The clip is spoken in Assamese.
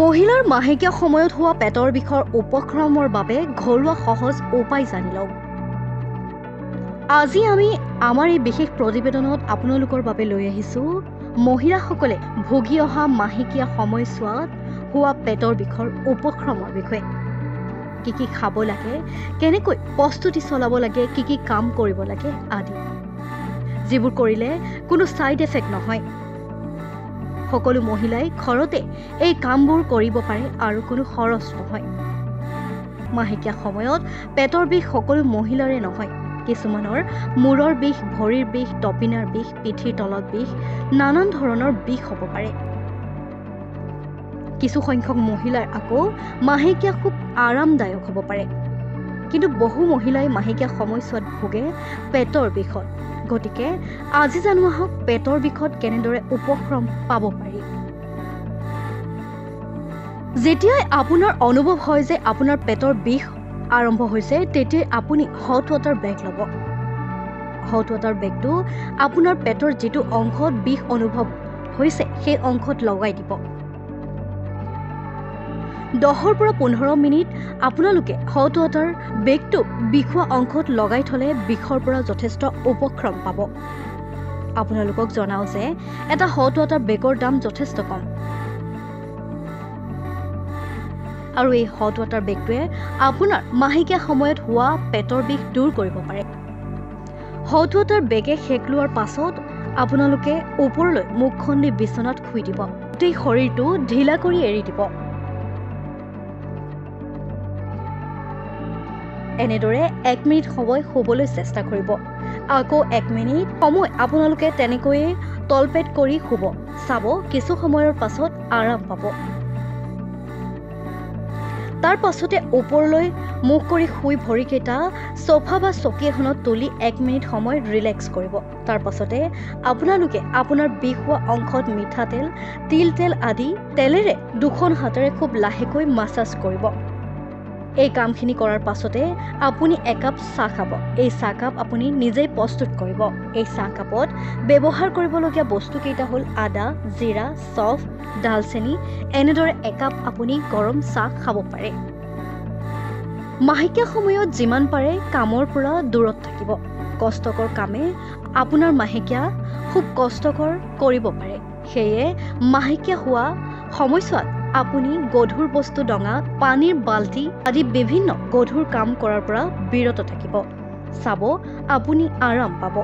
মহিলাৰ মাহেকীয়া সময়ত হোৱা পেটৰ বিষৰ উপক্ৰমৰ বাবে ঘৰুৱা সহজ উপায় জানি লওক। আজি আমি আমাৰ এই বিশেষ প্ৰতিবেদনত আপোনালোকৰ বাবে লৈ আহিছোঁ মহিলাসকলে ভুগি অহা মাহেকীয়া সময়ছোৱাত হোৱা পেটৰ বিষৰ উপক্ৰমৰ বিষয়ে। কি কি খাব লাগে, কেনেকৈ প্ৰস্তুতি চলাব লাগে, কি কি কাম কৰিব লাগে আদি, যিবোৰ কৰিলে কোনো ছাইড এফেক্ট নহয়। সকলো মহিলাই ঘৰতে এই কামবোৰ কৰিব পাৰে আৰু কোনো খৰচ নহয়। মাহেকীয়া সময়ত পেটৰ বিষ সকলো মহিলাৰে নহয়। কিছুমানৰ মূৰৰ বিষ, ভৰিৰ বিষ, তপিনাৰ বিষ, পিঠিৰ তলত বিষ, নানান ধৰণৰ বিষ হ'ব পাৰে। কিছু সংখ্যক মহিলাৰ আকৌ মাহেকীয়া খুব আৰামদায়ক হ'ব পাৰে। কিন্তু বহু মহিলাই মাহেকীয়া সময়ছোৱাত ভোগে পেটৰ বিষত। গতিকে আজি জানো আহক পেটৰ বিষত কেনেদৰে উপক্ৰম পাব পাৰি। যেতিয়াই আপোনাৰ অনুভৱ হয় যে আপোনাৰ পেটৰ বিষ আৰম্ভ হৈছে, তেতিয়াই আপুনি হট ৱাটাৰ বেগ ল'ব। হট ৱাটাৰ বেগটো আপোনাৰ পেটৰ যিটো অংশত বিষ অনুভৱ হৈছে সেই অংশত লগাই দিব। 10 পৰা 15 মিনিট আপোনালোকে হট ৱাটাৰ বেগটো বিষোৱা অংশত লগাই থলে বিষৰ পৰা যথেষ্ট উপক্ৰম পাব। আপোনালোকক জনাও যে এটা হট ৱাটাৰ বেগৰ দাম যথেষ্ট কম। আৰু এই হট ৱাটাৰ বেগটোৱে আপোনাৰ মাহেকীয়া সময়ত হোৱা পেটৰ বিষ দূৰ কৰিব পাৰে। হট ৱাটাৰ বেগে সেক লোৱাৰ পাছত আপোনালোকে ওপৰলৈ মুখখন দি বিচনাত শুই দিব। গোটেই শৰীৰটো ঢিলা কৰি এৰি দিব। এনেদৰে 1 মিনিট সময় শুবলৈ চেষ্টা কৰিব। আকৌ 1 মিনিট সময় আপোনালোকে তেনেকৈয়ে তলপেট কৰি শুব। চাব কিছু সময়ৰ পাছত আৰাম পাব। তাৰ পাছতে ওপৰলৈ মুখ কৰি শুই ভৰিকেইটা সোফা বা চকী এখনত তুলি 1 মিনিট সময় ৰিলেক্স কৰিব। তাৰ পাছতে আপোনালোকে আপোনাৰ বিষ হোৱা অংশত মিঠাতেল, তিল তেল আদি তেলেৰে 2খন হাতেৰে খুব লাহেকৈ মাছাজ কৰিব। এই কামখিনি কৰাৰ পাছতে আপুনি একাপ চাহ খাব। এই চাহকাপ আপুনি নিজেই প্ৰস্তুত কৰিব। এই চাহকাপত ব্যৱহাৰ কৰিবলগীয়া বস্তুকেইটা হ'ল আদা, জিৰা, চফ, ডালচেনি। এনেদৰে একাপ আপুনি গৰম চাহ খাব পাৰে। মাহেকীয়া সময়ত যিমান পাৰে কামৰ পৰা দূৰত থাকিব। কষ্টকৰ কামে আপোনাৰ মাহেকীয়া খুব কষ্টকৰ কৰিব পাৰে। সেয়ে মাহেকীয়া হোৱা সময়ছোৱাত আপুনি গধুৰ বস্তু ডঙা, পানীৰ বাল্টি আদি বিভিন্ন গধুৰ কাম কৰাৰ পৰা বিৰত থাকিব। চাব আপুনি আৰাম পাব।